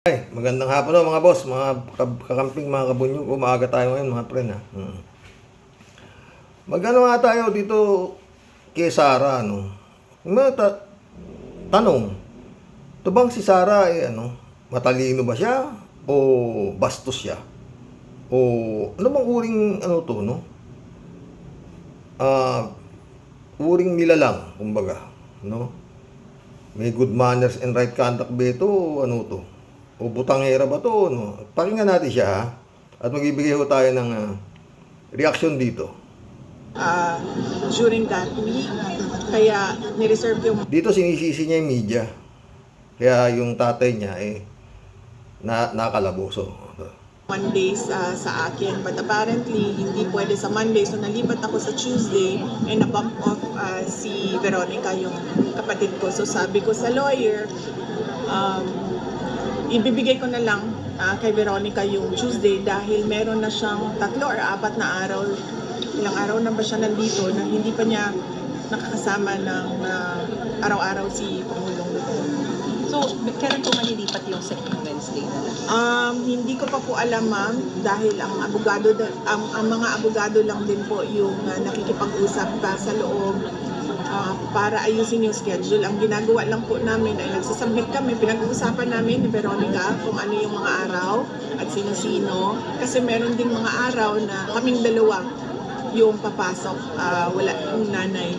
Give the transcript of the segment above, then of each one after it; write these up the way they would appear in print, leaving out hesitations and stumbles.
Ay, magandang hapon mga boss, mga kakamping, mga kabunyog. Maaga tayo ngayon mga pre na. Magano nga tayo dito kay Sara, ano? May tanong, ito bang si Sara matalino ba siya? O bastos siya? O ano bang uring to, no? Uring nilalang, kumbaga, no? May good manners and right conduct ba ito? Ano to? O butangera ba to? No? Pakinggan natin siya, ha? At magbibigay ho tayo ng reaction dito. During that week, kaya nireserve yung... Dito sinisisi niya yung media. Kaya yung tatay niya nakalaboso. Mondays sa akin, but apparently hindi pwede sa Monday, so nalipat ako sa Tuesday and na-bump off si Veronica, yung kapatid ko. So sabi ko sa lawyer, ibibigay ko na lang kay Veronica yung Tuesday dahil meron na siyang 3 or 4 na araw, ilang araw na ba siya nandito na hindi pa niya nakakasama ng araw-araw si Pangulong Duterte. So, kailan po malilipat yung second Wednesday na lang? Hindi ko pa po alam, ma'am, dahil ang mga abogado lang din po yung nakikipag-usap pa sa loob para ayusin yung schedule. Ang ginagawa lang po namin ay nagsasubmit kami, pinag-uusapan namin ni Veronica kung ano yung mga araw at sino-sino. Kasi meron ding mga araw na kaming dalawa yung papasok, wala yung nanay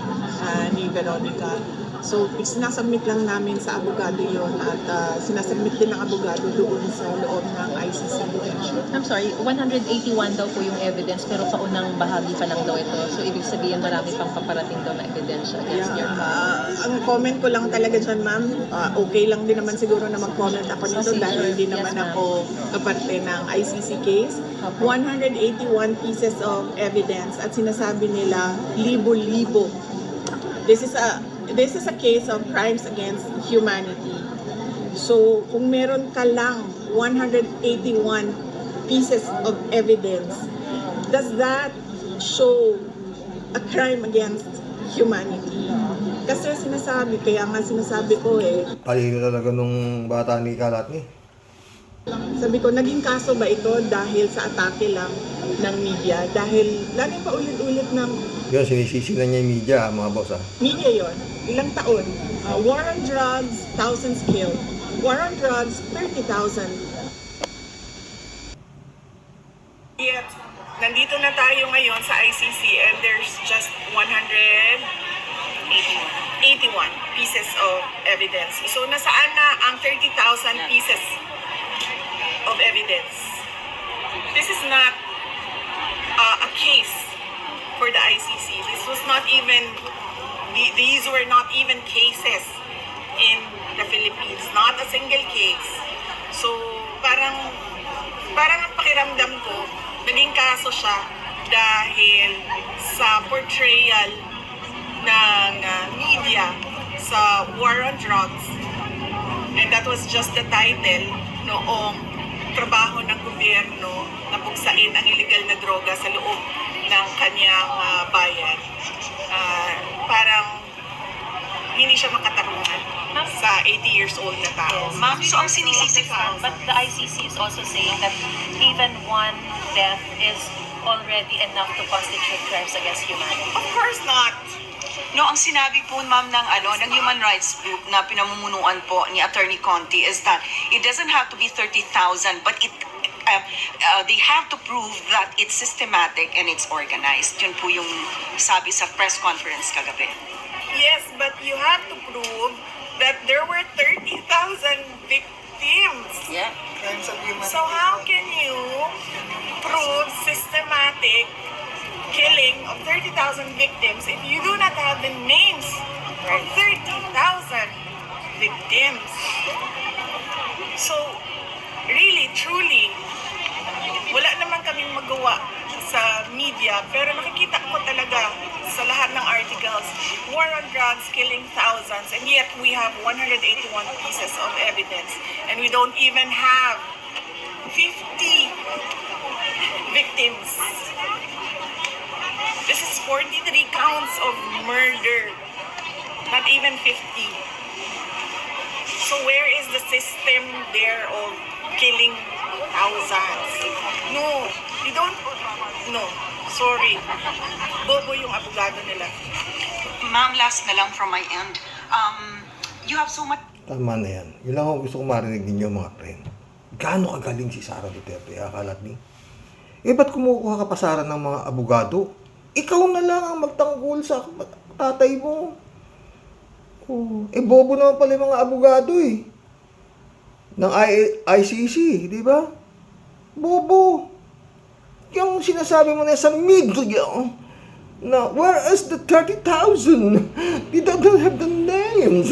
ni Veronica. So, sinasubmit lang namin sa abogado yon at sinasubmit din ng abogado doon sa loob ng ICC detention. I'm sorry, 181 daw po yung evidence pero paunang bahagi pa lang daw ito. So, ibig sabihin marami pang paparating daw na evidence against your father. Ang comment ko lang talaga dyan, ma'am, okay lang din naman siguro na mag-comment ako nito dahil hindi naman ako kaparte ng ICC case. 181 pieces of evidence at sinasabi nila libo-libo. This is a case of crimes against humanity. So, kung meron ka lang 181 pieces of evidence, does that show a crime against humanity? Kasi kaya nga sinasabi ko Talino talaga nung bata ni Kalat ni. sabi ko, naging kaso ba ito dahil sa atake lang ng media? Dahil laging paulit-ulit ng Yun, sinisisi na niya yung media, mga boss, ha? media yon. Ilang taon? War on drugs, thousands killed. War on drugs, 30,000. Yet, nandito na tayo ngayon sa ICC and there's just 181 pieces of evidence. So, nasaan na ang 30,000 pieces of evidence? This is not a case for the ICC. This was not even, these were not even cases in the Philippines. Not a single case. So, parang ang pakiramdam ko, naging kaso siya dahil sa portrayal ng media sa war on drugs. And that was just the title noong trabaho ng gobyerno na buksain ang illegal na droga sa loob ng kanyang bayan. Parang hindi siya makatarungan sa 80 years old na tao. Ma'am, so ang sinisisi ko, but the ICC is also saying that even one death is already enough to constitute crimes against humanity. Of course not. No, ang sinabi po ma'am ng human rights group na pinamumunuan po ni Attorney Conti is that it doesn't have to be 30,000 but they have to prove that it's systematic and it's organized. Yun po yung sabi sa press conference kagabi. Yes, but you have to prove that there were 30,000 victims. Yeah. So how can you prove systematic killing of 30,000 victims if you do not have the names of 30,000 victims? So, really, truly, wala naman kaming magawa sa media, pero nakikita ko talaga sa lahat ng articles, war on drugs, killing thousands, and yet we have 181 pieces of evidence, and we don't even have 50 victims. This is 43 counts of murder, not even 50. So So where is the system there of killing thousands? No, you don't. No, sorry. Bobo yung abogado nila. Ma'am, last na lang from my end. You have so much Tama na yan. Yun lang ako gusto kong marinig ninyo mga friend. Gaano kagaling si Sara Duterte, akalat ni? Ba't kumukuha ka pa Sara ng mga abogado? Ikaw na lang ang magtanggol sa tatay mo. Bobo naman pala yung mga abogado ng ICC, di ba? Bobo. Yung sinasabi mo na sa media, na where is the 30,000? They don't have the names.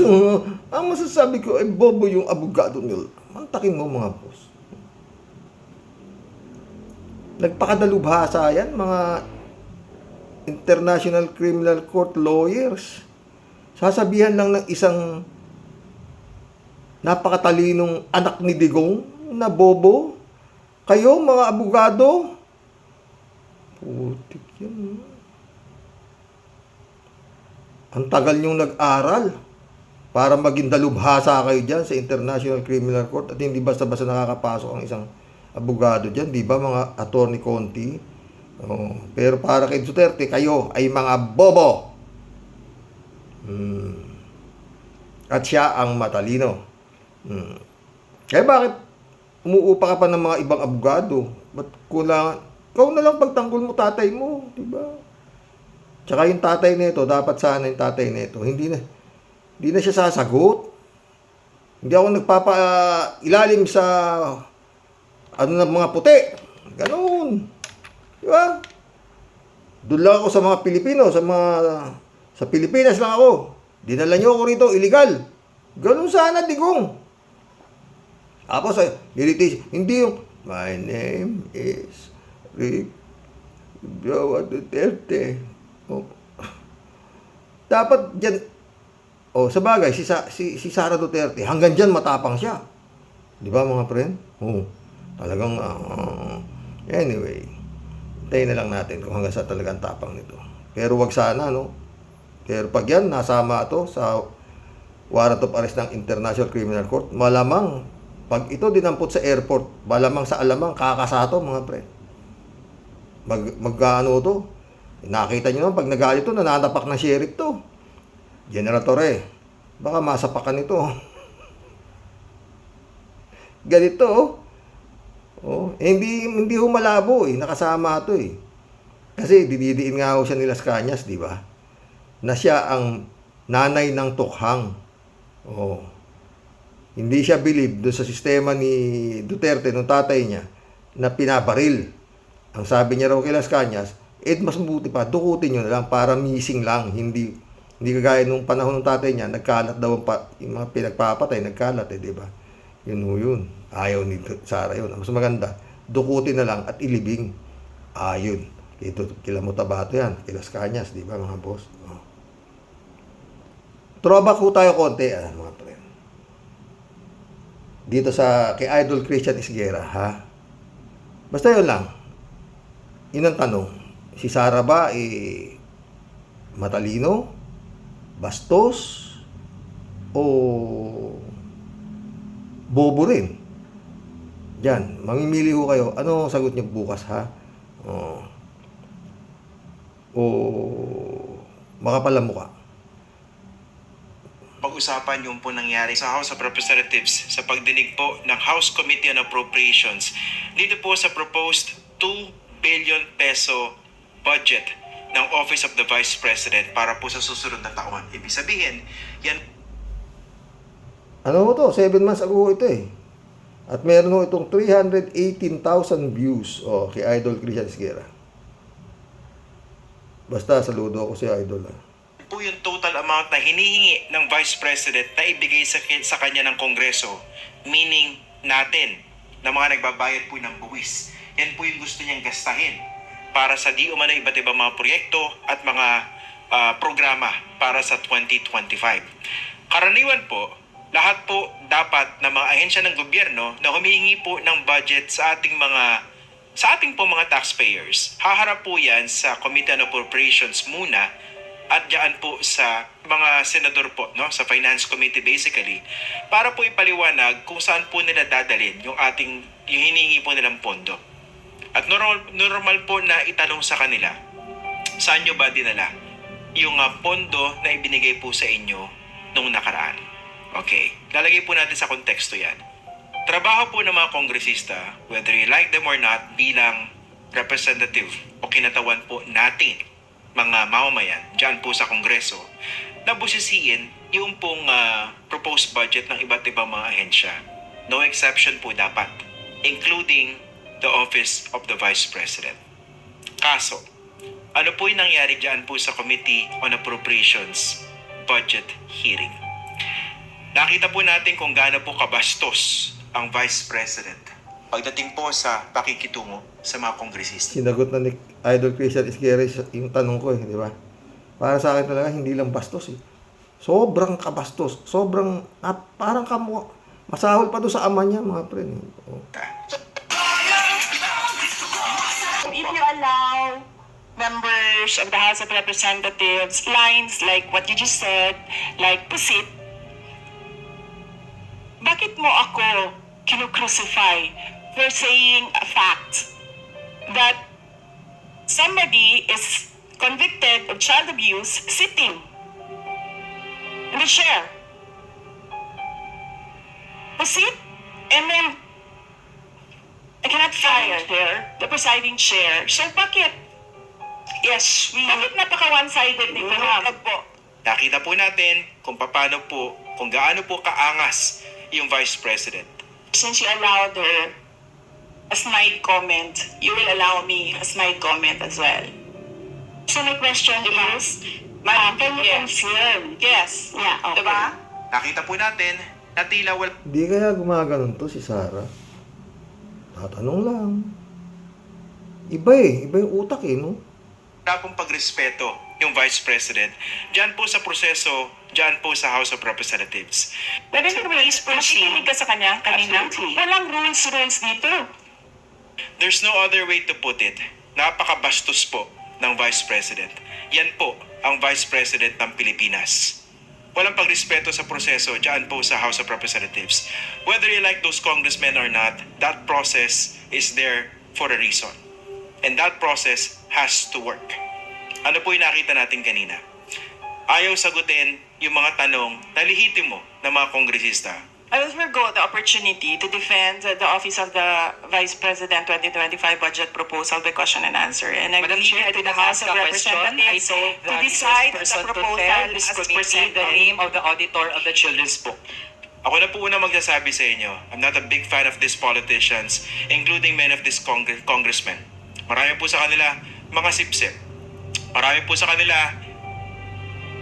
Ang masasabi ko ay bobo yung abogado nila. Mantakin mo mga boss. Nagpakadalubhasa yan, mga International Criminal Court lawyers. Sasabihan lang ng isang napakatalinong anak ni Digong na bobo. Kayo, mga abogado, putik yan. Ang tagal niyong nag-aral para maging dalubhasa kayo dyan sa International Criminal Court at hindi basta-basta nakakapasok ang isang abogado dyan, di ba mga Attorney Conti? Pero para kay Duterte, kayo ay mga bobo. At siya ang matalino. Kaya bakit umuupa ka pa ng mga ibang abogado? Ba't kulang? Ikaw na lang pagtanggol mo tatay mo, di ba? Tsaka yung tatay nito, dapat sana yung tatay nito, hindi na siya sasagot. Hindi ako nagpapailalim sa ng mga puti. Ganun. Di ba? Doon lang ako sa mga Pilipino, sa Pilipinas lang ako. Dinala niyo ako rito, illegal. Ganun sana, Digong. Tapos, hindi yung, my name is Rick Jowa Duterte. Dapat dyan, sa bagay, si Sara Duterte, hanggang dyan matapang siya. Di ba mga friend? Talagang, anyway, tayo na lang natin kung hanggang sa talagang tapang nito. Pero wag sana, no? Pero pag yan, nasama ito sa warrant of arrest ng International Criminal Court, malamang, pag ito dinampot sa airport, malamang sa alamang, kakasato mga friend. Mag-ano to? Nakita nyo naman, pag nagalit to, nananapak ng sheriff to. General Torre, baka masapakan ito. Ganito, hindi humalabo nakasama to Kasi dididiin nga ho siya ni Las Cañas, di ba? Na siya ang nanay ng tukhang. Hindi siya believe doon sa sistema ni Duterte, nung tatay niya, na pinabaril. Ang sabi niya raw kay Las Cañas, mas mabuti pa, dukutin nyo na lang para missing lang. Hindi kagaya nung panahon ng tatay niya, nagkalat daw yung mga pinagpapatay, nagkalat di ba? Yun. Ayaw ni Sara yun. Mas maganda, dukutin na lang at ilibing. Ayun. Ito, kila Mutabato yan, kila Las Cañas, di ba mga boss? Throwback ko tayo konti, mga friend. Dito kay Idol Christian Isguera, ha? Basta yun lang. Yun ang tanong. Si Sara ba, matalino? Bastos? O bobo rin? Diyan, mamimili ho kayo. Ano ang sagot niyo bukas, ha? O makapal ang mukha. Pag-usapan yung po nangyari sa House of Representatives sa pagdinig po ng House Committee on Appropriations dito po sa proposed 2 billion peso budget ng Office of the Vice President para po sa susunod na taon. Ibig sabihin, yan... Ano ho to? 7 months ago ito At meron ho itong 318,000 views kay Idol Christian Isguera. Basta saludo ako si Idol. po yung total amount na hinihingi ng Vice President na ibigay sa kanya ng Kongreso, meaning natin, na mga nagbabayad po ng buwis. Yan po yung gusto niyang gastahin para sa di umano iba't ibang mga proyekto at mga programa para sa 2025. Karaniwan po, lahat po dapat na mga ahensya ng gobyerno na humihingi po ng budget sa ating po mga taxpayers. Haharap po yan sa Committee on Appropriations muna at diyan po sa mga senador po, no, sa Finance Committee basically, para po ipaliwanag kung saan po nila dadalhin yung hinihingi po nilang pondo. At normal po na itanong sa kanila, saan nyo ba dinala yung pondo na ibinigay po sa inyo nung nakaraan? Okay, lalagay po natin sa konteksto yan. Trabaho po ng mga kongresista, whether you like them or not, bilang representative o kinatawan po natin mga mamamayan dyan po sa Kongreso, na busisiin yung pong proposed budget ng iba't ibang mga ahensya. No exception po dapat, including the Office of the Vice President. Kaso, ano po yung nangyari dyan po sa Committee on Appropriations budget hearing? Nakita po natin kung gaano po kabastos ang Vice President pagdating po sa pakikitungo sa mga kongresista. Sinagot na ni Idol Christian Isgueres yung tanong ko di ba? Para sa akin talaga, hindi lang bastos Sobrang kabastos. Sobrang, parang masahol pa doon sa ama niya, mga pre. If you allow members of the House of Representatives lines like what you just said, like pusit, bakit mo ako kinukrucify for saying a fact that somebody is convicted of child abuse sitting in the chair? Pusit? And then I cannot fire the presiding chair. So bakit? Yes, bakit napaka one-sided nito? Po. Nakita po natin kung paano po, kung gaano po kaangas yung Vice President. Since you allowed her a snide comment, you will allow me a snide comment as well. So my question is, Ma'am, can you confirm? Yes. Yeah, okay. Diba? Nakita po natin na tila wala Di kaya gumaganon to si Sara? Tatanong lang. Iba yung utak no? pong pagrespeto yung Vice President dyan po sa proseso, dyan po sa House of Representatives. Pwede na please proceed. Nakikinig ka sa kanya kanina? Walang rules dito. There's no other way to put it. Napakabastos po ng Vice President. Yan po ang Vice President ng Pilipinas. Walang pagrespeto sa proseso dyan po sa House of Representatives. Whether you like those congressmen or not, that process is there for a reason. And that process has to work. Ano po yung nakita natin kanina? Ayaw sagutin yung mga tanong na lehitimo ng mga kongresista. I will forgo the opportunity to defend the Office of the Vice President 2025 budget proposal by question and answer. And I will leave it to the House of Representatives to decide the proposal as proceed the name of the auditor of the Children's Book. Ako na po una magsasabi sa inyo, I'm not a big fan of these politicians, including many of these congressmen. Marami po sa kanila mga sipsip. Marami po sa kanila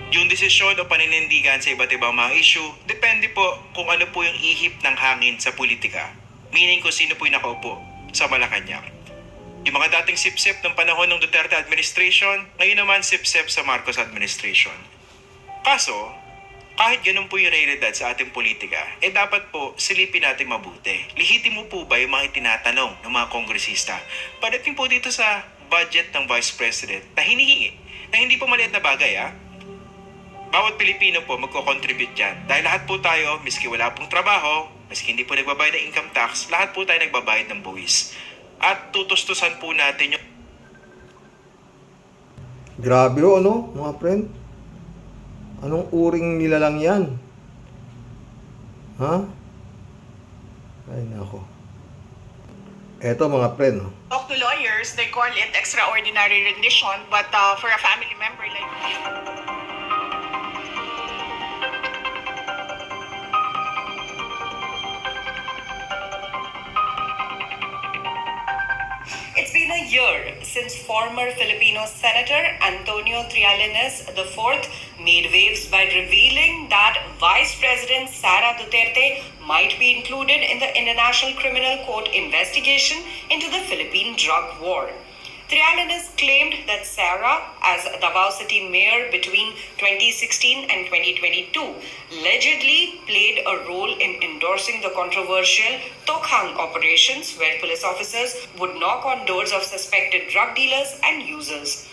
yung desisyon o paninindigan sa iba't ibang mga issue, depende po kung ano po yung ihip ng hangin sa politika. Meaning kung sino po yung nakaupo sa Malacanang. Yung mga dating sipsip ng panahon ng Duterte administration, ngayon naman sipsip sa Marcos administration. Kaso, kahit ganun po yung realidad sa ating politika, dapat po silipin natin mabuti. Lehitimo po ba yung mga itinatanong ng mga kongresista? Padating po dito sa budget ng Vice President na hinihingi, na hindi po maliit na bagay Bawat Pilipino po magko-contribute dyan. Dahil lahat po tayo, miski wala pong trabaho, miski hindi po nagbabayad ng income tax, lahat po tayo nagbabayad ng buwis. At tutustusan po natin yung Grabe mga friend? Anong uring nilalang yan? Ha? Ay, nako. Eto mga friend. talk to lawyers, they call it extraordinary rendition, but for a family member like me, It's been a year since former Filipino Senator Antonio Trillanes IV made waves by revealing that Vice President Sara Duterte might be included in the International Criminal Court investigation into the Philippine drug war. Trillanes claimed that Sara, as Davao City Mayor between 2016 and 2022, allegedly played a role in endorsing the controversial Tokhang operations where police officers would knock on doors of suspected drug dealers and users.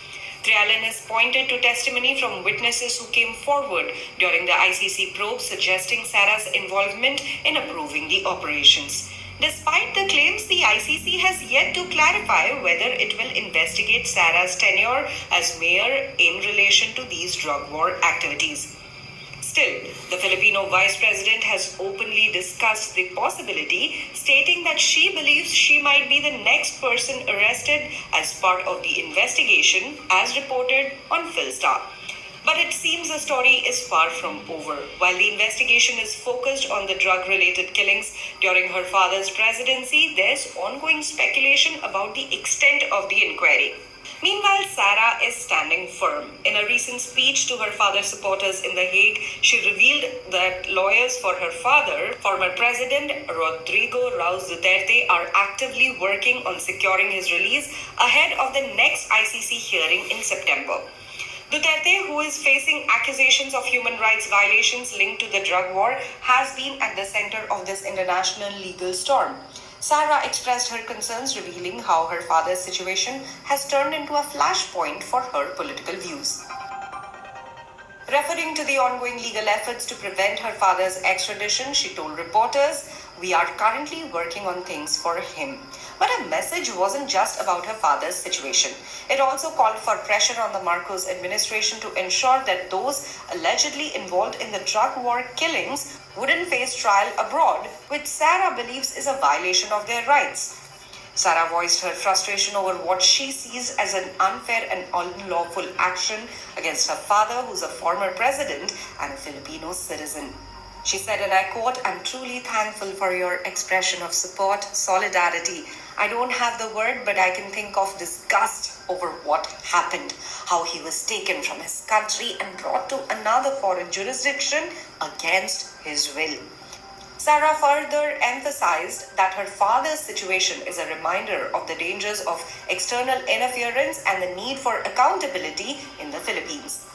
Trialanes pointed to testimony from witnesses who came forward during the ICC probe suggesting Sarah's involvement in approving the operations. Despite the claims, the ICC has yet to clarify whether it will investigate Sarah's tenure as mayor in relation to these drug war activities. Still, the Filipino vice president has openly discussed the possibility, stating that she believes she might be the next person arrested as part of the investigation, as reported on Philstar. But it seems the story is far from over. While the investigation is focused on the drug-related killings during her father's presidency, there's ongoing speculation about the extent of the inquiry. Meanwhile, Sarah is standing firm. In a recent speech to her father's supporters in The Hague, she revealed that lawyers for her father, former President Rodrigo Raul Duterte, are actively working on securing his release ahead of the next ICC hearing in September. Duterte, who is facing accusations of human rights violations linked to the drug war, has been at the center of this international legal storm. Sarah expressed her concerns, revealing how her father's situation has turned into a flashpoint for her political views. Referring to the ongoing legal efforts to prevent her father's extradition, she told reporters, "We are currently working on things for him." But her message wasn't just about her father's situation. It also called for pressure on the Marcos administration to ensure that those allegedly involved in the drug war killings wouldn't face trial abroad, which Sarah believes is a violation of their rights. Sarah voiced her frustration over what she sees as an unfair and unlawful action against her father, who's a former president and a Filipino citizen. She said, and I quote, "I'm truly thankful for your expression of support, solidarity. I don't have the word, but I can think of disgust over what happened, how he was taken from his country and brought to another foreign jurisdiction against his will." Sarah further emphasized that her father's situation is a reminder of the dangers of external interference and the need for accountability in the Philippines.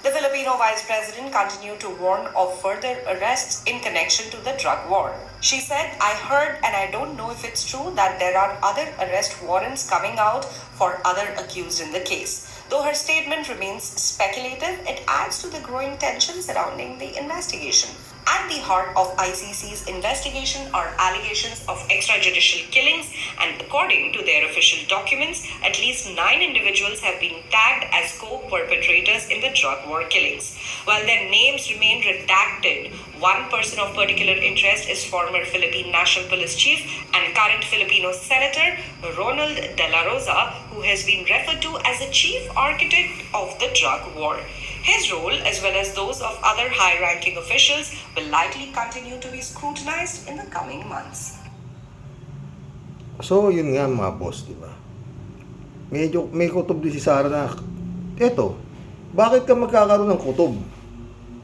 The Filipino vice president continued to warn of further arrests in connection to the drug war. She said, "I heard, and I don't know if it's true, that there are other arrest warrants coming out for other accused in the case." Though her statement remains speculative, it adds to the growing tension surrounding the investigation. At the heart of ICC's investigation are allegations of extrajudicial killings, and according to their official documents, at least 9 individuals have been tagged as co-perpetrators in the drug war killings. While their names remain redacted, one person of particular interest is former Philippine National Police Chief and current Filipino Senator Ronald De La Rosa, who has been referred to as the chief architect of the drug war. His role, as well as those of other high-ranking officials, will likely continue to be scrutinized in the coming months. So, yun nga mga boss, di ba? Medyo may kutob din si Sarah na, eto, bakit ka magkakaroon ng kutob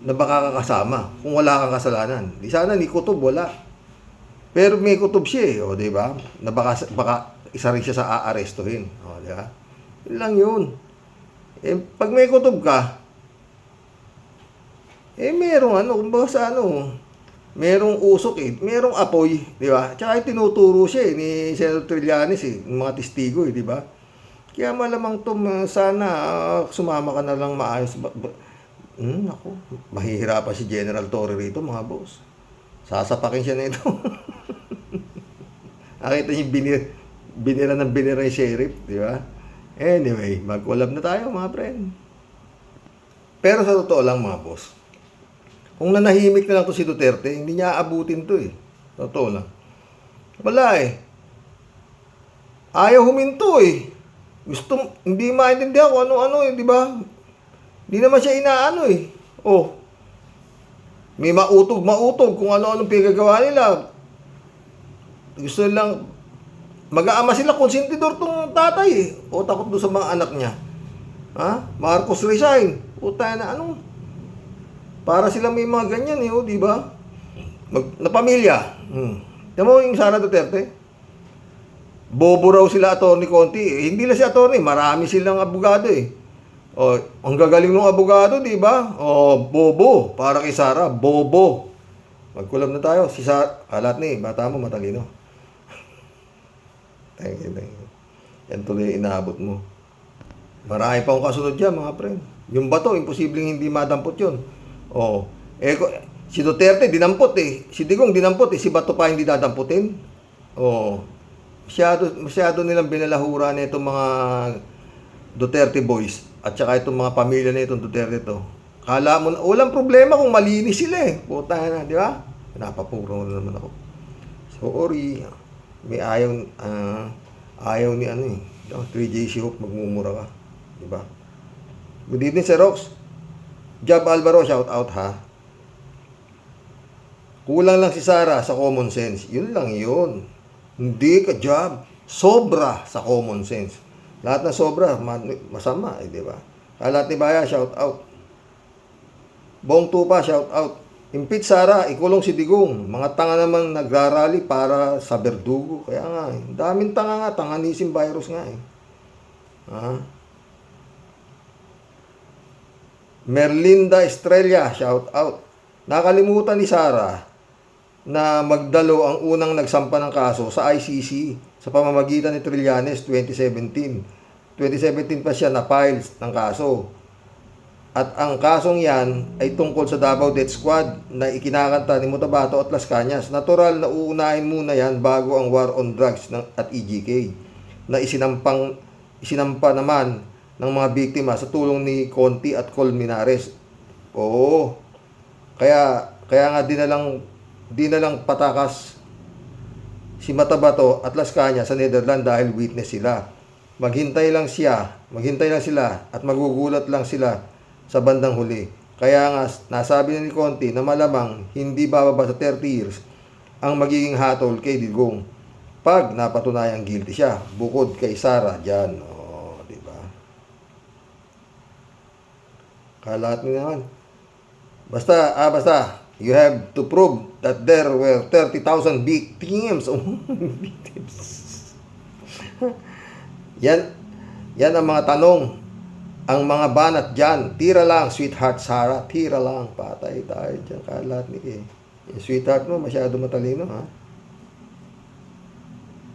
na baka kakasama kung wala kang kasalanan? Di sana ni kutob, wala. Pero may kutob siya eh, o di ba? Na baka isa rin siya sa aarestuhin. O, di ba? Yun lang yun. Eh, pag may kutob ka, merong kumbaga sa merong usok merong apoy, di ba? Tsaka tinuturo siya ni Senator Trillanes ng mga testigo, di ba? Kaya malamang sana sumama ka na lang maayos. Ako, mahihirapan si General Torre rito, mga boss. Sasapakin siya nito. Nakita niyo binira ng binira yung sheriff, di ba? Anyway, mag-collab na tayo, mga friend. Pero sa totoo lang, mga boss, kung nanahimik na lang to si Duterte, hindi niya aabutin to eh. Totoo lang. Wala eh. Ayaw huminto eh. Hindi maintindihan kung ano-ano eh, di ba? Hindi naman siya inaano eh. Oh. May mautog kung ano-anong pinagagawa nila. Gusto lang, mag-aama sila, konsentidor tong tatay eh. O takot doon sa mga anak niya. Ha? Marcos resign. Puta na, para sila may mga ganyan eh, di ba? Na pamilya. Tama mo yung Sara Duterte? Bobo raw sila, Atty. Conti. Hindi lang si attorney, marami silang abogado eh. O, ang gagaling ng abogado, di ba? O, bobo. Para kay Sara, bobo. Magkulab na tayo. Si Sara, halat ni, bata mo, matalino. Thank you. Yan tuloy inaabot mo. Marami pa akong kasunod dyan, mga friend. Yung bato, imposibleng hindi madampot yun. Oh, si Duterte, dinampot eh. Si Digong, dinampot eh. Si Bato pa hindi dadamputin. Oh, masyado nilang binalahura na itong mga Duterte boys at saka itong mga pamilya na itong Duterte to. Kala mo na, walang problema kung malinis sila eh. Puta na, di ba? Napapuro na naman ako. Sorry. May ayaw ni ano eh. 3JC Hope, magmumura ka. Di ba? Good evening, Sir Rox. Job Alvaro, shout out ha. Kulang lang si Sara sa common sense. Yun lang yun. Hindi ka job. Sobra sa common sense. Lahat na sobra, masama eh, di ba? Kalat ni Baya, shout out. Bong Tupa, shout out. Impeach Sara, ikulong si Digong. Mga tanga naman nagrarally para sa berdugo. Kaya nga eh. Daming tanga nga, tanganisim virus nga eh. Ha? Merlinda Estrella, shout out. Nakalimutan ni Sara na magdalo ang unang nagsampa ng kaso sa ICC sa pamamagitan ni Trillanes 2017. 2017 pa siya na-file ng kaso. At ang kasong yan ay tungkol sa Davao Death Squad na ikinakanta ni Mutabato at Las Cañas. Natural na uunahin muna yan bago ang war on drugs at EGK na isinampa naman ng mga biktima sa tulong ni Conti at Colmenares. Oo. Kaya nga dinalang patakas si Matabato at Las Cañas sa Netherlands dahil witness sila. Maghintay lang sila at magugulat lang sila sa bandang huli. Kaya nga nasabi ni Conti na malamang hindi bababa sa 30 years ang magiging hatol kay Digong pag napatunayang guilty siya bukod kay Sara dyan. Oh, di ba? Kalat mo naman. Basta you have to prove that there were 30,000 victims. Victims. Yan ang mga tanong. Ang mga banat dyan, tira lang, sweetheart Sara, tira lang. Patay tayo dyan, kalat ni eh. Yung sweetheart mo, masyado matalino, ha?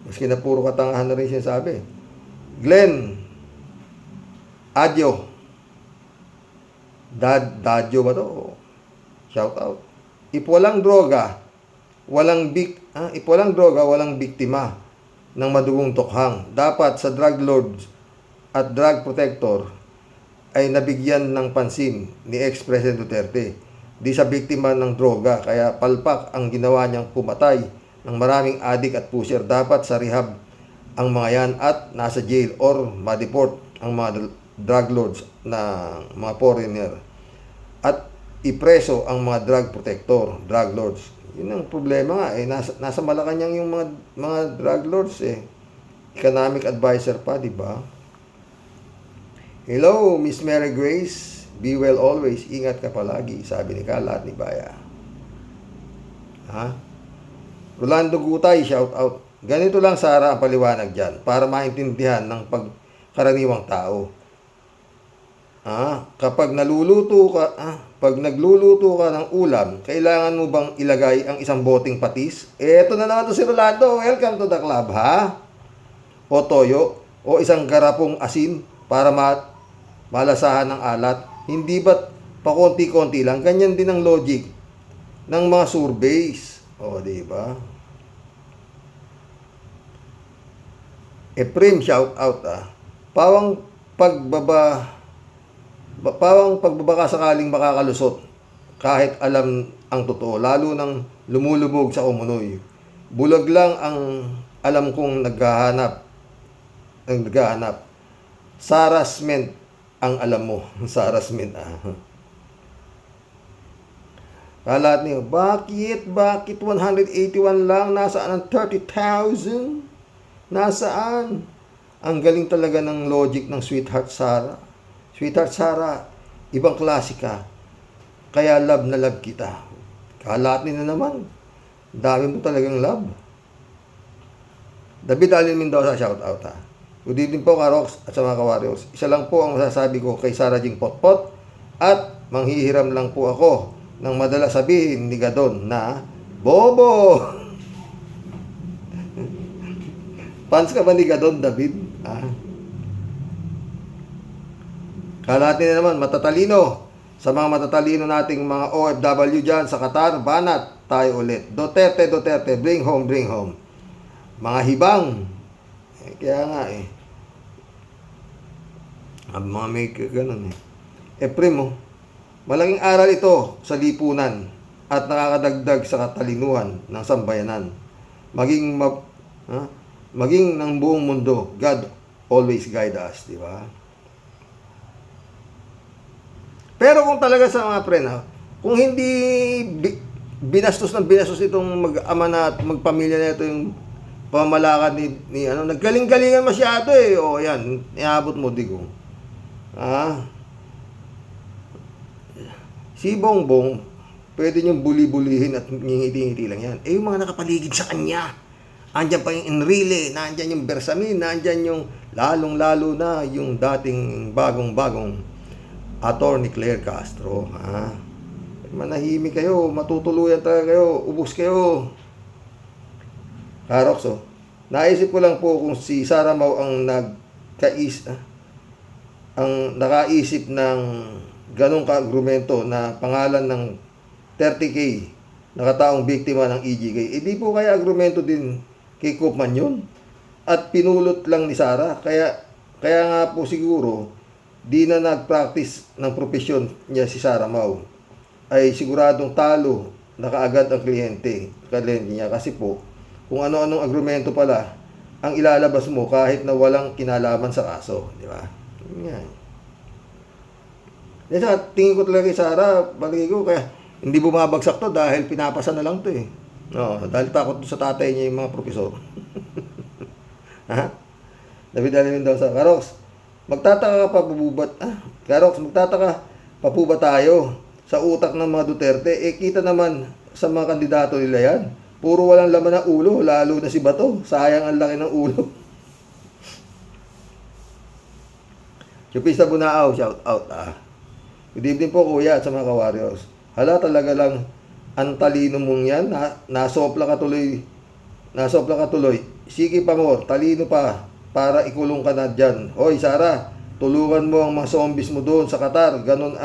Maski na puro katangahan na rin siya sabi. Glenn, Adyo. Dadyo ba to? Shout out. If walang droga, walang biktima ng madugong tokhang. Dapat sa drug lords at drug protector ay nabigyan ng pansin ni ex-President Duterte. Di sa biktima ng droga, kaya palpak ang ginawa niyang pumatay ng maraming adik at pusher. Dapat sa rehab ang mga yan at nasa jail or ma-deport ang mga drug lords na mga foreigner. At ipreso ang mga drug protector, drug lords. Yun ang problema nga eh. Nasa Malacanang yung mga drug lords eh. Economic advisor pa, di ba? Hello, Miss Mary Grace. Be well always. Ingat ka palagi, sabi ni Kalat ni Baya. Ha? Rolando Gutay, shout out. Ganito lang, Sara, ang paliwanag dyan para maintindihan ng pagkaraniwang tao. Kapag nagluluto ka ng ulam, kailangan mo bang ilagay ang isang boteng patis? Eto na naman to si Rolando. Welcome to the club, ha? O toyo, o isang garapong asin para malasahan ng alat. Hindi ba't pakonti-konti lang? Ganyan din ang logic ng mga surveys. O, diba? Prim, shout out, Pawang pagbabaka sakaling makakalusot kahit alam ang totoo, lalo nang lumulubog sa umunoy. Bulag lang ang alam kong naghahanap. Sarasment ang alam mo. Sarasment, Kalat niyo, bakit 181 lang? Nasaan ang 30,000? Nasaan? Ang galing talaga ng logic ng sweetheart Sara. Sweetheart Sara, ibang klase ka. Kaya love na love kita. Kalat niyo na naman. Dami mo talagang love. David Alin Mendoza, shout out, Good evening po, Karox at sa mga ka-warriors. Isa lang po ang masasabi ko kay Sara Jing Potpot at manghihiram lang po ako ng madalas sabihin ni Gadon na Bobo! Fans ka ba ni Gadon, David? Kalahati na naman, matatalino. Sa mga matatalino nating mga OFW dyan sa Qatar, banat tayo ulit. Duterte, Duterte, bring home, bring home. Mga hibang. Kaya nga ang mga may ganun primo, malaking aral ito sa lipunan at nakakadagdag sa katalinuhan ng sambayanan. Maging ng buong mundo, God always guide us, di ba? Pero kung talaga sa mga pre kung hindi binastos itong mag-ama na at magpamilya na ito yung pamamalakad ni naggaling-galingan masyado o yan, iabot mo digong. Si Bongbong, pwede niyong buli-bulihin at ngingiti-ngiti lang yan. Yung mga nakapaligid sa kanya, andyan pa yung Enrile, nandyan yung Bersamin, nandyan yung lalong-lalo na yung dating bagong-bagong Attorney Claire Castro. Manahimik kayo, matutuluyan talaga kayo, ubos kayo. Karox, naisip ko lang po kung si Sara Mau ang nakaisip ng ganong ka-agrumento na pangalan ng 30K nakataong biktima ng EJK. Di po kaya agrumento din kay Koopman yun? At pinulot lang ni Sara. Kaya nga po siguro, di na nag-practice ng profesyon niya si Sara Mau. Ay siguradong talo na kaagad ang kliyente niya. Kasi po, kung ano-anong agrumento pala ang ilalabas mo kahit na walang kinalaman sa kaso. Di ba? Yan. Tingin ko talaga kay Sara, bagay ko, kaya hindi bumabagsak to dahil pinapasa na lang to dahil takot sa tatay niya yung mga profesor. David daw sa Karox, magtataka pa po ba tayo sa utak ng mga Duterte? Kita naman sa mga kandidato nila yan. Puro walang laman ng ulo, lalo na si Bato. Sayang ang laki ng ulo. Chupista Bunao, shout out. Good evening po kuya at sa mga ka-warriors. Hala, talaga lang ang talino mong yan. Nasopla ka tuloy. Sige pa mo, talino pa para ikulong ka na dyan. Hoy Sara, tulungan mo ang mga zombies mo doon sa Qatar. Ganon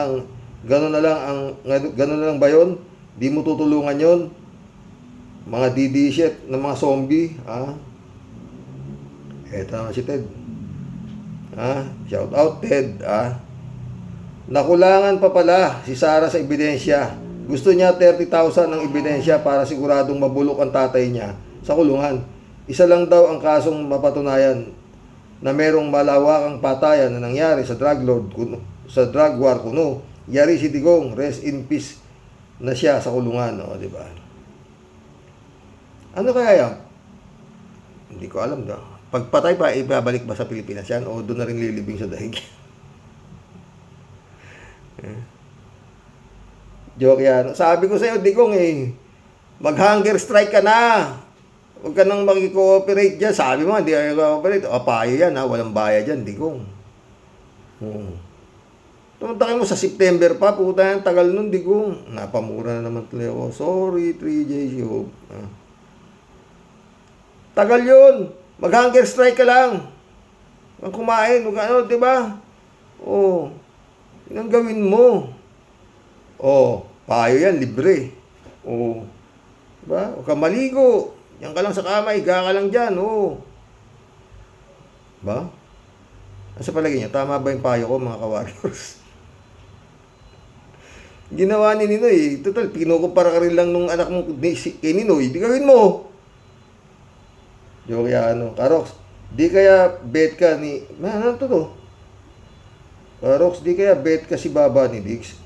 na lang ba yun? Di mo tutulungan yon? Mga DD-shit ng mga zombie. Eto naman si Ted. Shout out Ted. Nakulangan pa pala si Sara sa ebidensya. Gusto niya 30,000 ng ebidensya para siguradong mabulok ang tatay niya sa kulungan. Isa lang daw ang kasong mapatunayan na merong malawakang patayan na nangyari sa drug war kuno. Yari si Digong, rest in peace na siya sa kulungan, di ba? Ano kaya yan? Hindi ko alam daw. Pagpatay pa, ibabalik ba sa Pilipinas yan o doon na rin lilibing sa daig? Joke yan. Sabi ko sa'yo, Digong mag-hunger strike ka na. Huwag ka nang makikooperate dyan. Sabi mo, hindi ka cooperate. Payo yan, walang bayad dyan, Digong. Tumuntakin mo sa September pa, puta yan, tagal nun, Digong. Napamura na naman tuloy ako. Sorry, 3J Hope. Tagal yun. Mag-hunger strike ka lang. Ang kumain, di ba? Yun ang gawin mo. Payo yan, libre. Diba? Huwag ka maligo. Yan ka lang sa kama, higa ka lang dyan. Ba? Asa palagi niya? Tama ba yung payo ko, mga ka-warriors? Ginawa ni Ninoy. Total, pinukumpara ka rin lang nung anak mo kay Ninoy. Di gawin mo. Joke yan, Karox. Di kaya bet ka ni... Ano to? Karox, di kaya bet ka si Baba ni Diggs?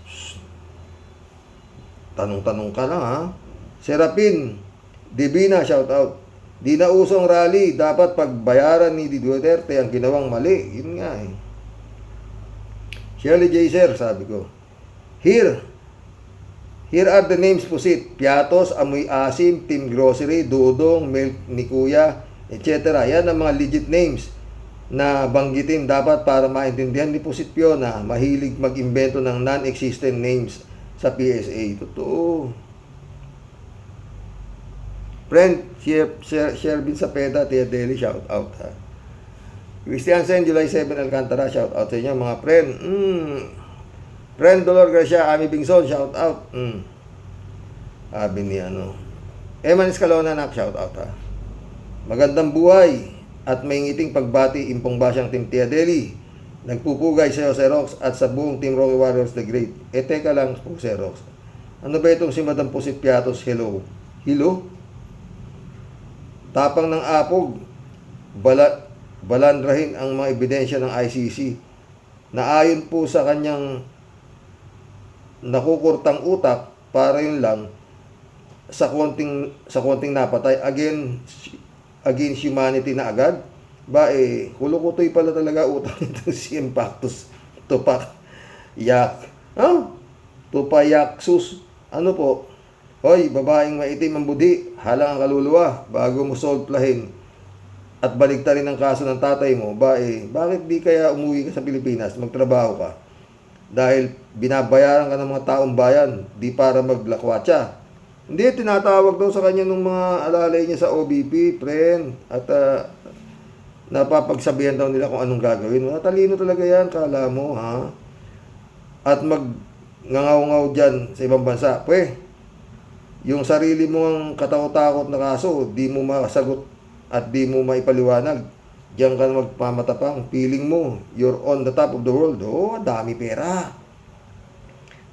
Tanong-tanong ka lang, Serapin, Divina, shout out. Di na usong rally, dapat pagbayaran ni Duterte ang ginawang mali. Yun nga Shirley J. Sir, sabi ko. Here are the names po Piatos, Amoy Asim, Team Grocery, Dudong, Milk ni Kuya, etc. Yan ang mga legit names na banggitin dapat para maintindihan ni Pusit Pio na mahilig mag-imbento ng non-existent names sa PSA. Totoo. Friend, Shervin Sapeda, Tia Deli, shout out. Christian Sen, July 7, Alcantara, shout out sa inyo mga friend. Friend Dolor Garcia, Ami Bingson, shout out. Sabi ni Eman Escalona, shout out ha. Magandang buhay at may ngiting pagbati impong basyang Team Tia Deli. Nagpupugay sa Rox at sa buong Team Rocky Warriors the Great. Teka lang po Rox. Ano ba itong si Madam Pusit Piatos? Hello? Tapang ng apog. Balandrahin ang mga ebidensya ng ICC na ayon po sa kanyang nakukurtang utak para yun lang sa konting napatay against humanity na agad. Kulukutoy pala talaga utak nito si Impactus Tupac Yak. Tupayaksus. Ano po? Hoy, babaeng maitim ang budi, halang ang kaluluwa bago mo solve plahin at baligtarin ang kaso ng tatay mo. Bakit di kaya umuwi ka sa Pilipinas, magtrabaho ka? Dahil binabayaran ka ng mga taong bayan, di para maglakwatsa. Hindi, tinatawag daw sa kanya ng mga alalay niya sa OBP, friend. At napapagsabihan daw nila kung anong gagawin. Matalino talaga yan, kala mo, ha? At magngangaw-ngaw dyan sa ibang bansa. Yung sarili mo ang katakot-takot na kaso, di mo masagot at di mo maipaliwanag. Diyan ka na magpamatapang. Feeling mo, you're on the top of the world. Dami pera.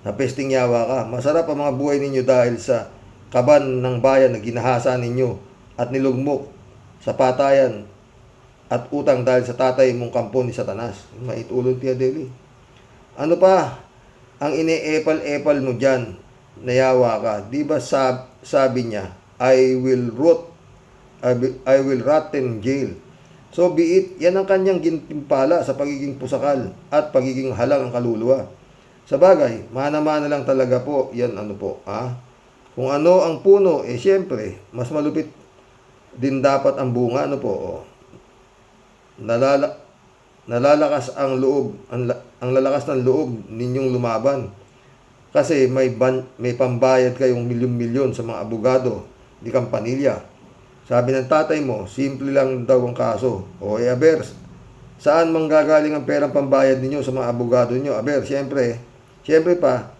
Napesting yawa ka. Masarap ang mga buhay ninyo dahil sa kaban ng bayan na ginahasa ninyo at nilugmok sa patayan at utang dahil sa tatay mong kampo ni Satanas. Maitulong Tia Deli. Ano pa ang ine-epal-epal mo dyan? Nayawa ka. Di ba sabi niya, I will rot in jail. So be it, yan ang kanyang gintimpala sa pagiging pusakal at pagiging halang ang kaluluwa. Sa bagay, mana-mana lang talaga po, yan Kung ano ang puno, siyempre, mas malupit din dapat ang bunga, Nalalakas ang loob, ang lalakas ng loob ninyong lumaban. Kasi may pambayad kayong milyon-milyon sa mga abogado, di kampanilya. Sabi ng tatay mo, simple lang daw ang kaso. Abers, saan manggagaling ang perang pambayad ninyo sa mga abogado ninyo? Siyempre pa,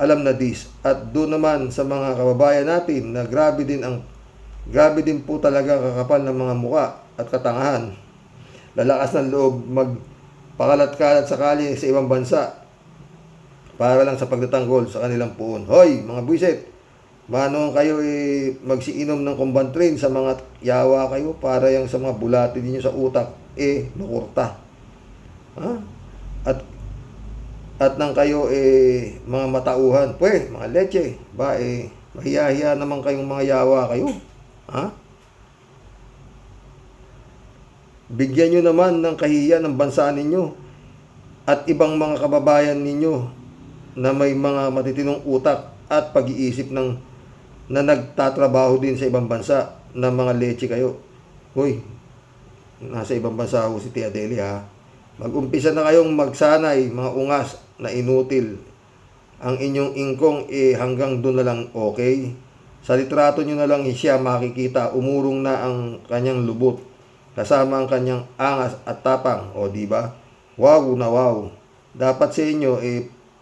alam na this. At doon naman sa mga kababayan natin na grabe din po talaga kakapal ng mga muka at katangahan. Lalakas ng loob magpakalat-kalat sakali sa ibang bansa para lang sa pagtatanggol sa kanilang puon. Hoy, mga buwisit! Manong kayo magsiinom ng Combantrin sa mga yawa kayo para yung sa mga bulati ninyo sa utak makurta. At nang kayo mga matauhan, mga leche, mahiyahiya naman kayong mga yawa kayo. Bigyan nyo naman ng kahihiyan ng bansa ninyo at ibang mga kababayan ninyo na may mga matitinong utak at pag-iisip na nagtatrabaho din sa ibang bansa na mga leche kayo. Hoy, nasa ibang bansa ho si Tia Deli Mag-umpisa na kayong magsanay, mga ungas na inutil. Ang inyong ingkong hanggang doon na lang, okay? Sa litrato nyo na lang siya makikita, umurong na ang kanyang lubot. Kasama ang kanyang angas at tapang. Diba? Wow na wow. Dapat sa inyo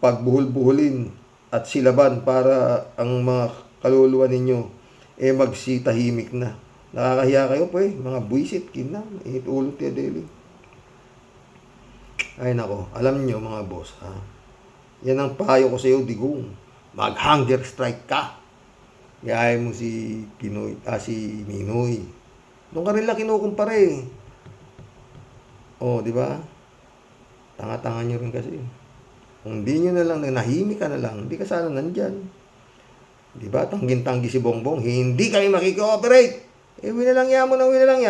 pagbuhul-buhulin at silaban para ang mga kaluluwa ninyo magsitahimik na. Nakakahiya kayo mga buwisit, kinam, itulog Tia Deli. Ay nako, alam nyo mga boss, yan ang payo ko sa iyo, digong. Mag-hunger strike ka. Gaya mo si Minoy. Doon ka rin lang kinukumpare. Di ba? Tanga-tanga nyo rin kasi. Kung hindi nyo na lang, nahimik ka na lang, hindi ka sana nandyan. Di ba? Tanggin-tanggi si Bongbong, hindi kami makikooperate. Winalang mo na winalang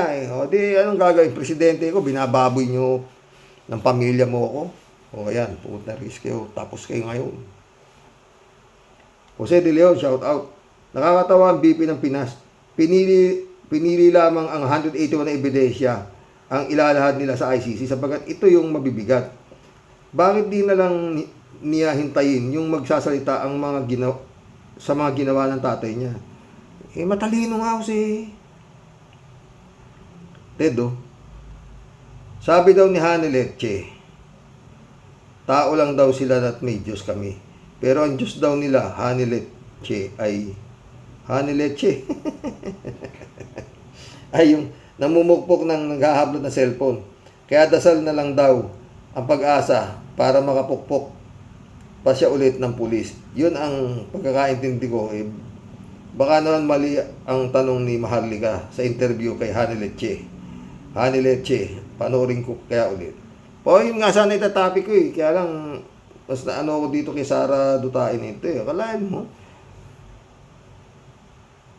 di anong gagawin? Presidente ko, binababoy nyo ng pamilya mo ako. Ayan, pumunta risk kayo, tapos kayo ngayon. Jose De Leon, shout out. Nakakatawa ang BP ng Pinas. Pinili lamang ang 181 na ebidensya ang ilalahad nila sa ICC sapagat ito yung mabibigat. Bakit di na lang niya hintayin yung magsasalita ang sa mga ginawa ng tatay niya? Matalino nga ako si Ted, Sabi daw ni Hani Leche, tao lang daw sila at may Diyos kami. Pero ang Diyos daw nila, Hani Leche, ay Hani Leche. Ay yung namumukpok ng naghahablot na cellphone. Kaya dasal na lang daw ang pag-asa para makapukpok pa siya ulit ng pulis. Yun ang pagkakaintindi ko. Baka naman mali ang tanong ni Maharlika sa interview kay Hani Leche. Hani Leche, panoorin ko kaya ulit. Yun nga sana itatopic ko eh. Kaya lang, mas naano ako dito kay Sara Dutain ito eh. Akalain mo,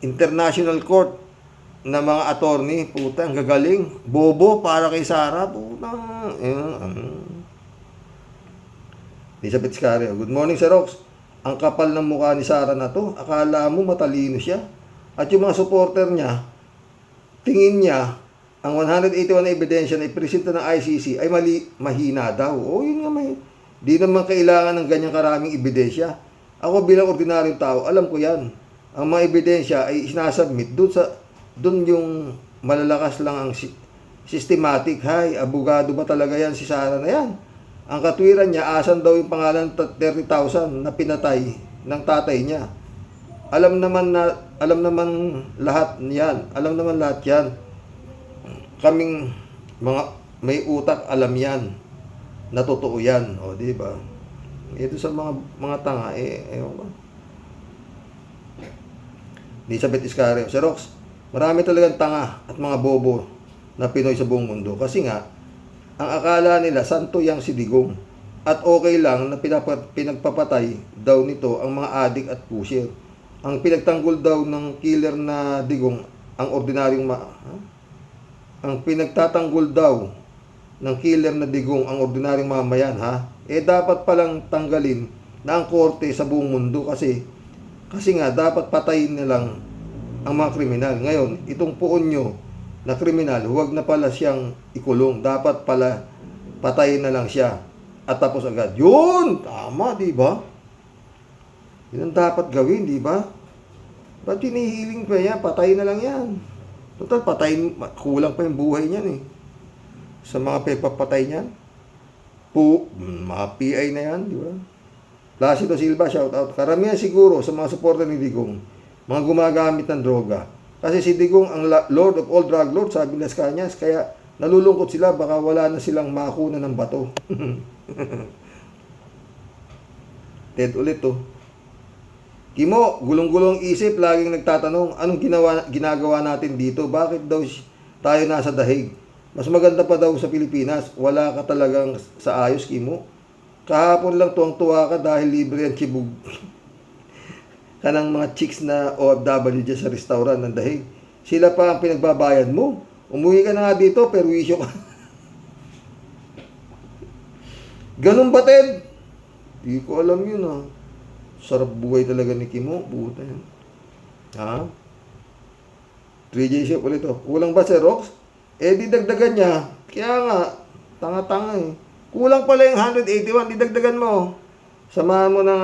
International Court na mga attorney, puta, ang gagaling. Bobo para kay Sara, puta. Elizabeth Scario, good morning, Sir Rox. Ang kapal ng mukha ni Sara na to, akala mo matalino siya. At yung mga supporter niya, tingin niya, ang 181 na ebidensya na ipresenta ng ICC ay mahina daw. Yun nga may. Di naman kailangan ng ganyang karaming ebidensya. Ako bilang ordinaryong tao, alam ko yan. Ang mga ebidensya ay sinasubmit doon yung malalakas lang ang systematic. Hay, abogado ba talaga yan si Sara na yan? Ang katwiran niya, asan daw yung pangalan 30,000 na pinatay ng tatay niya. Alam naman lahat yan. Alam naman lahat yan. Kaming mga may utak, alam yan. Na totoo yan. Di ba? Ito sa mga tanga, ewan ba? Elizabeth Iscario, Sir Rox, marami talagang tanga at mga bobo na Pinoy sa buong mundo. Kasi nga, ang akala nila, santo yang si Digong. At okay lang na pinagpapatay daw nito ang mga adik at pusher. Ang pinagtanggol daw ng killer na Digong, ang ordinaryong ang pinagtatanggol daw ng killer na Digong ang ordinaryong mamayan, dapat palang tanggalin na ang korte sa buong mundo kasi nga dapat patayin na lang ang mga kriminal. Ngayon, itong puon nyo na kriminal, huwag na pala siyang ikulong. Dapat pala patayin na lang siya at tapos agad. Yun! Tama, di ba? Yun ang dapat gawin, di ba? Ba't hinihiling pa yan? Patayin na lang yan. Total, patayin, kulang pa yung buhay niyan eh. Sa mga pepapatay niyan. Mga PI na yan, di ba? Placido Silva, shout out. Karamihan siguro sa mga supporter ni Digong, mga gumagamit ng droga. Kasi si Digong ang Lord of all drug lords, sabi Las Cañas, kaya nalulungkot sila, baka wala na silang makuna ng bato. Ted ulit to. Kimo, gulong-gulong isip, laging nagtatanong, anong ginagawa natin dito? Bakit daw tayo nasa dahig? Mas maganda pa daw sa Pilipinas. Wala ka talagang sa ayos, Kimo. Kahapon lang tuwang-tuwa ka dahil libre ang chibug. Kanang mga chicks na OFW dyan sa restaurant ng dahig. Sila pa ang pinagbabayad mo. Umuwi ka na nga dito, perwisyo ka. Ganun ba, Ted? Di ko alam yun, Sarap buhay talaga ni Kimo. Buta yan. 3J Shop ulit to. Kulang ba, Sir Rox? Di dagdagan niya. Kaya nga, tanga-tanga eh. Kulang pala yung 181. Di dagdagan mo. Samahan mo ng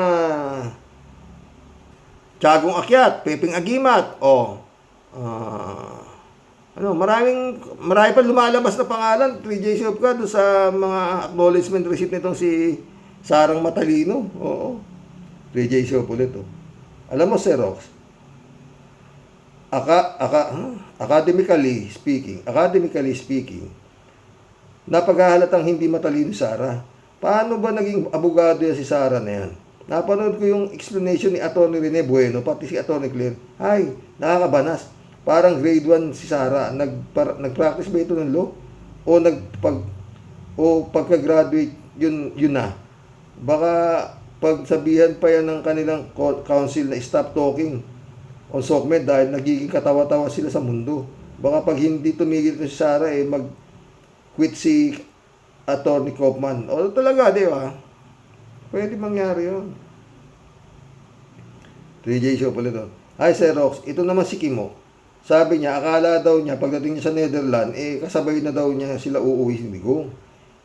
Tiagong Akyat, Pepeng Agimat. Marami pa lumalabas na pangalan. 3J Shop ka doon sa mga acknowledgement receipt nitong si Sarang Matalino. Oo. 3J Shop ulit to. Alam mo, Sir Rox, academically speaking, napaghahalatang hindi matalino Sara. Paano ba naging abogado yan si Sara na yan? Napanood ko yung explanation ni Atty. Rene Bueno, pati si Atty. Claire. Ay, nakakabanas. Parang grade 1 si Sara. Nag-practice ba ito ng law? O pagka-graduate, yun na. Baka pagsabihan pa yan ng kanilang council na stop talking on SOCMED dahil nagiging katawa-tawa sila sa mundo. Baka pag hindi tumigil ito si Sara, mag-quit si Atty. Kaufman. Talaga, di ba? Pwede mangyari yun. 3J Show pala ito. Hi, Sir Rox. Ito naman si Kimo. Sabi niya, akala daw niya, pagdating niya sa Netherlands, kasabay na daw niya sila uuwi si Digong.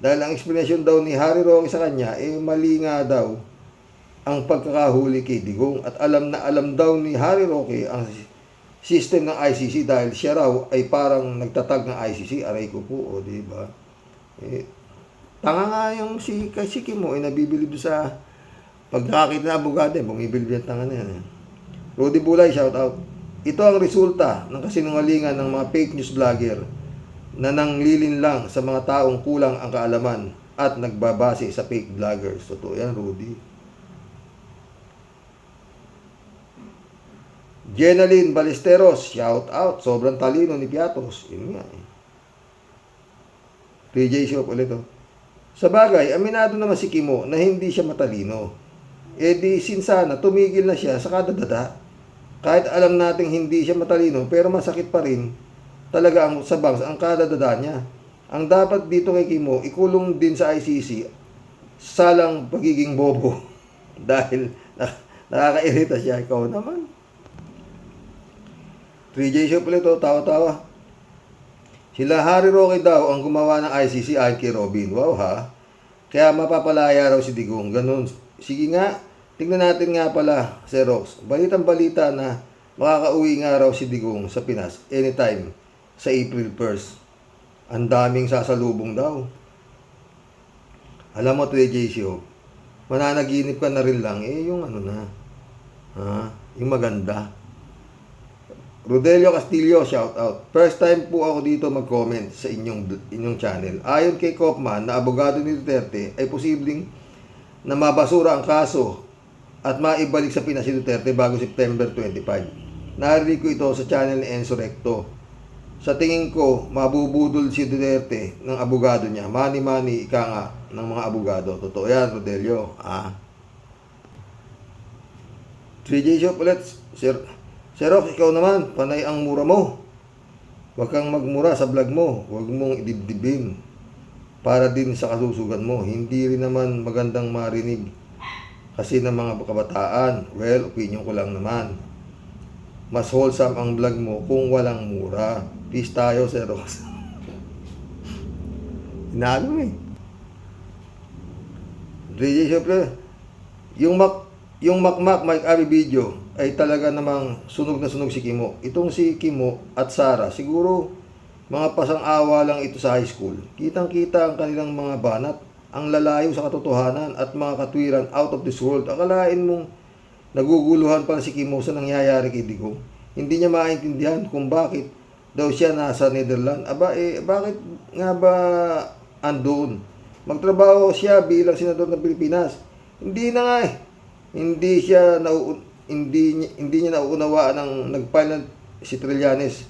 Dahil ang explanation daw ni Harry Roque sa kanya, mali nga daw ang pagkakahuli kay Digong. At alam na alam daw ni Harry Roque ang system ng ICC dahil siya raw ay parang nagtatag ng ICC. Aray ko po, di ba? Eh, tanga nga yung si Kimo, nabibili doon sa pagkakita na abogado, bumibili yung tanga na yan. Rudy Bulay, shout out. Ito ang resulta ng kasinungalingan ng mga fake news vlogger na nanglilin lang sa mga taong kulang ang kaalaman at nagbabase sa fake vloggers. Totoo yan, Rudy. Jenaline Balesteros, shout out. Sobrang talino ni Piatos. Yun nga eh. PJ Shop ulit oh. Sa bagay, aminado naman si Kimo na hindi siya matalino. Eh di sinsana, tumigil na siya sa kadadada. Kahit alam nating hindi siya matalino, pero masakit pa rin talaga ang sa bangs ang kadadada niya. Ang dapat dito kay Kimo, ikulong din sa ICC salang pagiging bobo. Dahil nakakairita siya. Ikaw naman. 3J Shop ulit oh, tawa-tawa. Sila Harry Roque daw ang gumawa ng ICC ayon kay Robin. Wow ha. Kaya mapapalaya raw si Digong. Ganun. Sige nga. Tingnan natin nga pala, Sir Rox. Balitang-balita na makakauwi nga raw si Digong sa Pinas anytime sa April 1st. Ang daming sasalubong daw. Alam mo, 3J Shop, mananaginip ka na rin lang. Eh, yung ano na. Ha? Yung maganda. Rodelio Castillo, shout out. First time po ako dito mag-comment sa inyong channel. Ayon kay Kaufman na abogado ni Duterte ay posibleng na mabasura ang kaso at maibalik sa Pinas si Duterte bago September 25. Narinig ko ito sa channel ni Enzo Recto. Sa tingin ko, mabubudol si Duterte ng abogado niya. Mani-mani, ika nga ng mga abogado. Totoo yan, Rodelio. 3J Shop ulit, Sir Rox, ikaw naman, panay ang mura mo. Huwag kang magmura sa vlog mo. Huwag mong idibdibin. Para din sa kasusugan mo. Hindi rin naman magandang marinig. Kasi ng mga kabataan. Well, opinion ko lang naman. Mas wholesome ang vlog mo kung walang mura. Peace tayo, Sir Rox. Hinalo eh. DJ, syempre, yung Makmak Mike Abi video ay talaga namang sunog na sunog si Kimo. Itong si Kimo at Sara, siguro mga pasang-awa lang ito sa high school. Kitang-kita ang kanilang mga banat, ang lalayo sa katotohanan at mga katwiran out of this world. Akalain mong naguguluhan pa si Kimo sa nangyayari kay Digong. Hindi niya maintindihan kung bakit daw siya nasa Netherlands. Aba, bakit nga ba andun? Magtrabaho siya bilang senador ng Pilipinas. Hindi na nga eh. Hindi niya nauunawaan ng nag-file si Trillanes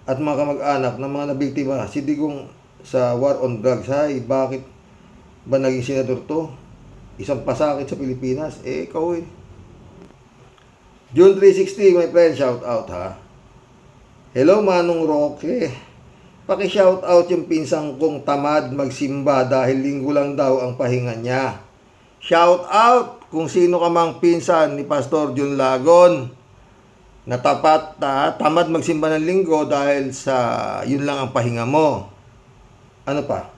at mga kamag-anak ng mga nabiktima si Digong sa war on drugs. Hay, bakit ba naging senador to? Isang pasakit sa Pilipinas. Ikaw eh. June 360, my friend, shout out ha. Hello, Manong Roque. Paki-shout out yung pinsang kong tamad magsimba dahil linggo lang daw ang pahinga niya. Shout out kung sino ka mang pinsan ni Pastor Jun Lagon na tamad magsimba ng linggo dahil sa yun lang ang pahinga mo. Ano pa?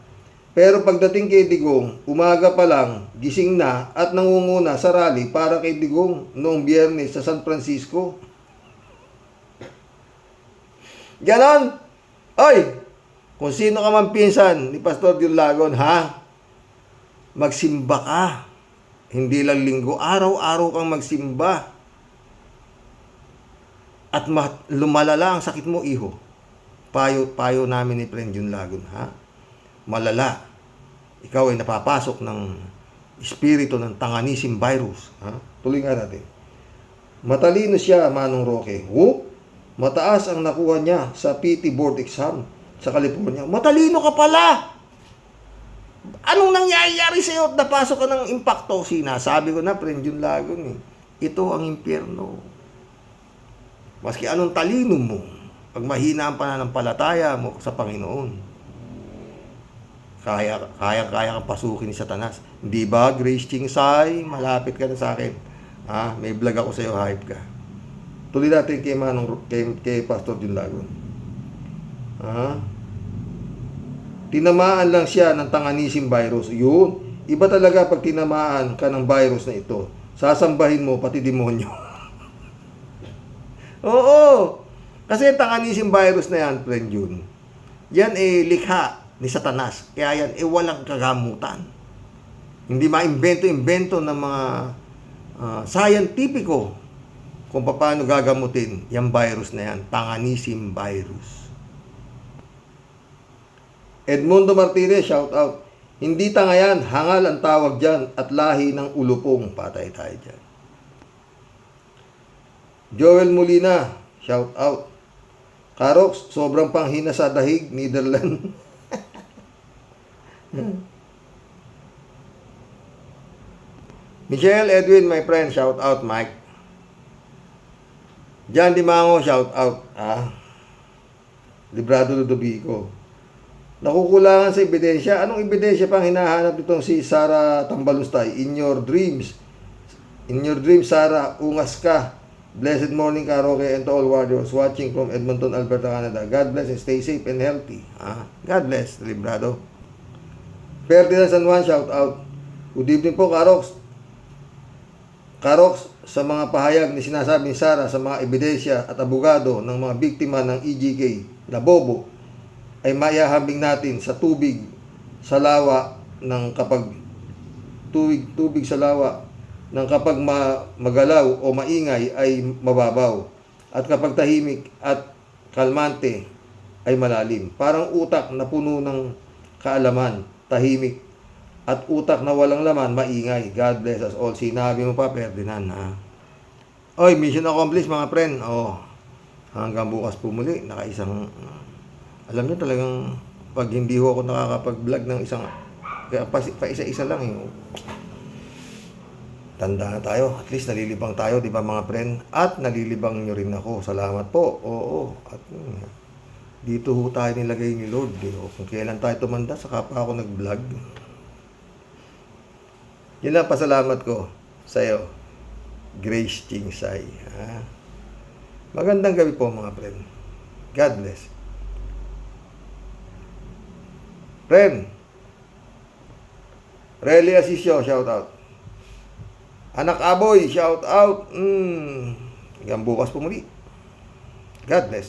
Pero pagdating kay Digong, umaga pa lang, gising na at nangunguna sa rally para kay Digong noong Biyernes sa San Francisco. Ganon! Oy! Kung sino ka man pinsan ni Pastor Jun Lagon, ha? Magsimba ka. Hindi lang linggo, araw-araw kang magsimba. At lumalala ang sakit mo, iho. Payo namin ni Friend Jun Lagon, ha? Malala. Ikaw ay napapasok ng espiritu ng Tanganisim virus, ha? Tuloy nga natin. Matalino siya, Manong Roque. Mataas ang nakuha niya sa PT board exam sa California. Matalino ka pala! Anong nangyayari sa'yo at napasok ka ng impacto? Sinasabi ko na, Friend Jun Lagon eh. Ito ang impyerno. Maski anong talino mo, pag mahina ang pananampalataya mo sa Panginoon, kaya kang pasukin ni Satanas. Hindi ba, Grace Chingsay? Malapit ka na sa akin. May vlog ako sa'yo, hype ka. Tuloy natin kay Pastor Jun Lagon. Tinamaan lang siya ng Tanganisim virus. Yun. Iba talaga pag tinamaan ka ng virus na ito. Sasambahin mo pati demonyo. Oo. Kasi Tanganisim virus na yan, Friend Jun. Yan likha ni Satanas. Kaya yan, walang kagamutan. Hindi maimbento-imbento ng mga scientifico kung paano gagamutin yung virus na yan. Panganisim virus. Edmundo Martinez, shout out. Hindi tanga yan, hangal ang tawag dyan at lahi ng ulupong. Patay tayo dyan. Joel Molina, shout out. Karox, sobrang panghina sa dahig, Netherlands. Michelle Edwin, my friend, shout out, Mike. Jan Dimango, shout out. Librado Ludovico. Nakukulangan sa ebidensya. Anong ebidensya pang hinahanap nitong si Sara Tambalustay? In your dreams. In your dreams, Sara, ungas ka. Blessed morning, karaoke, and to all warriors watching from Edmonton, Alberta, Canada. God bless and stay safe and healthy. God bless, Librado. Ferdinand San Juan, shout out. Good evening po, Karox. Karox, sa mga pahayag ni sinasabi ni Sara sa mga ebidensya at abogado ng mga biktima ng EGK na bobo, ay mayahambing natin sa tubig sa lawa ng kapag tubig sa lawa ng kapag magalaw o maingay ay mababaw at kapag tahimik at kalmante ay malalim. Parang utak na puno ng kaalaman, tahimik, at utak na walang laman, maingay. God bless us all. Sinabi mo pa, Ferdinand, Oy, mission accomplished, mga friend. Hanggang bukas po muli. Nakaisang, alam niyo talagang, pag hindi ho ako nakakapag-vlog ng isang, kaya pa isa-isa lang tanda na tayo. At least nalilibang tayo, di ba mga friend? At nalilibang nyo rin ako. Salamat po. Oo. At dito ho tayo nilagay ni Lord. Kung kailan tayo tumanda, saka pa ako nag-vlog. Yun lang pasalamat ko sa iyo, Grace Chingsay. Magandang gabi po mga friend. God bless. Friend, Relly Asisio, shout out. Anak Aboy, shout out. Hanggang bukas po muli. God bless.